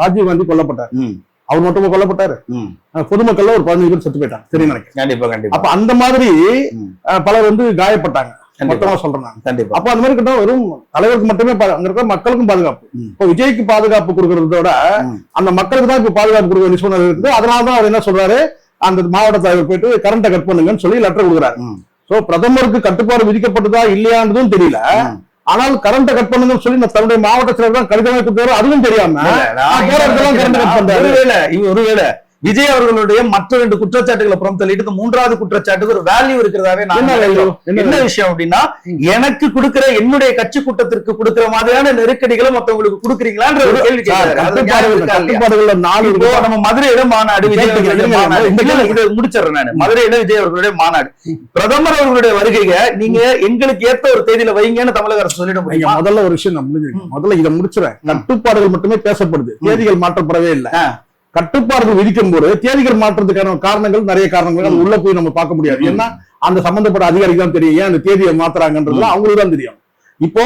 ராஜீவ்காந்தி கொல்லப்பட்டார். அவர் மட்டும் கொல்லப்பட்டாரு. பொதுமக்கள்ல ஒரு 15 பேர் செத்து போயிட்டாங்க. சரி நினைக்கிறேன். கண்டிப்பா கண்டிப்பா. அப்ப அந்த மாதிரி பலர் வந்து காயப்பட்டாங்க. மொத்தமா சொல்றேன். அப்ப அந்த மாதிரி கிட்ட வெறும் தலைவருக்கு மட்டுமே அங்க இருக்கிற மக்களுக்கும் பாதுகாப்பு. இப்ப விஜய்க்கு பாதுகாப்பு கொடுக்கறதோட அந்த மக்களுக்கு தான் இப்ப பாதுகாப்பு கொடுக்க வேண்டிய சூழ்நிலை இருக்குது. அதனாலதான் அவர் என்ன சொல்றாரு, அந்த மாவட்ட தலைவர் போயிட்டு கரண்ட்டை கட் பண்ணுங்கன்னு சொல்லி லெட்டர் கொடுக்குறாரு. சோ பிரதமருக்கு கட்டுப்பாடு விதிக்கப்பட்டதா இல்லையான்றதும் தெரியல. ஆனால் கரண்ட்டை கட் பண்ணுங்கன்னு சொல்லி தன்னுடைய மாவட்ட செயலர் தான் கடிதம் கொடுத்தாரு. அதுவும் தெரியாம கரண்ட் கட் பண்றாரு. ஒருவேளை விஜய் அவர்களுடைய மற்ற 2 குற்றச்சாட்டுகளை புறம் தள்ளிட்டு மூன்றாவது குற்றச்சாட்டுக்கு ஒரு வேல்யூ இருக்கிறதாவே என்ன விஷயம் அப்படின்னா, எனக்கு கொடுக்கிற என்னுடைய கட்சி கூட்டத்திற்கு கொடுக்கிற மாதிரியான நெருக்கடிகளை மத்தவங்களுக்கு கொடுக்குறீங்களான்ற ஒரு கேள்வி கட்டுப்பாடுகள். நம்ம மதுரையில மாநாடு முடிச்சிடறேன் நான். மதுரையில விஜய் அவர்களுடைய மாநாடு, பிரதமர் அவர்களுடைய வருகையை நீங்க எங்களுக்கு ஏத்த ஒரு தேதியில வைங்கன்னு தமிழக அரசு சொல்லிட முடியும். முதல்ல ஒரு விஷயம் நான் முடிஞ்சிருக்கேன். முதல்ல இதை முடிச்சுறேன். கட்டுப்பாடுகள் மட்டுமே பேசப்படுது, தேதிகள் மாற்றப்படவே இல்லை. கட்டுப்பாடுகள் விதிக்கும் போது தேதிகள் மாற்றத்துக்கான காரணங்கள் நிறைய காரணங்கள் உள்ள போய் நம்ம பார்க்க முடியாது. ஏன்னா அந்த சம்பந்தப்பட்ட அதிகாரிக்கு தான் தெரியும் ஏன் அந்த தேதியை மாத்துறாங்கன்றது அவங்களுக்கு தான் தெரியும். இப்போ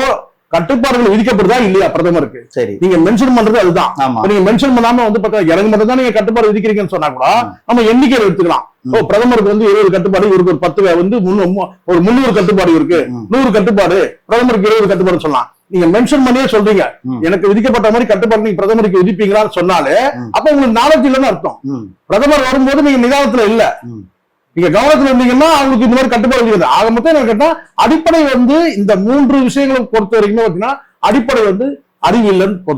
கட்டுப்பாடுகள் விதிக்கப்படுதா இல்லையா பிரதமருக்கு? சரி, நீங்க மென்ஷன் பண்றது அதுதான். நீங்க மென்ஷன் பண்ணாம வந்து எனக்கு மட்டும் தான் நீங்க கட்டுப்பாடு விதிக்கிறீங்கன்னு சொன்னா கூட நம்ம எண்ணிக்கையை எடுத்துக்கலாம். பிரதமருக்கு வந்து 20 கட்டுப்பாடு, இவருக்கு ஒரு 10 வந்து ஒரு 300 கட்டுப்பாடு இருக்கு, 100 கட்டுப்பாடு, பிரதமருக்கு 20 கட்டுப்பாடு சொல்லலாம். நீங்க மென்ஷன் பண்ணியே சொல்றீங்க எனக்கு விதிக்கப்பட்ட மாதிரி கட்டுப்பாடு நீங்க பிரதமருக்கு விதிப்பீங்களான்னு சொன்னாலே அப்ப உங்களுக்கு நாலேஜ் இல்லைன்னு அர்த்தம். பிரதமர் வரும்போது நீங்க நிதானத்துல இல்ல, நீங்க கவனத்துல இருந்தீங்கன்னா அவங்களுக்கு இந்த மாதிரி கட்டுப்பாடு விதிக்கிறது. ஆக மொத்தம் என்ன கேட்டா அடிப்படை வந்து இந்த 3 விஷயங்களை பொறுத்த வரைக்கும் பாத்தீங்கன்னா அடிப்படை வந்து அறிவு இல்லைன்னு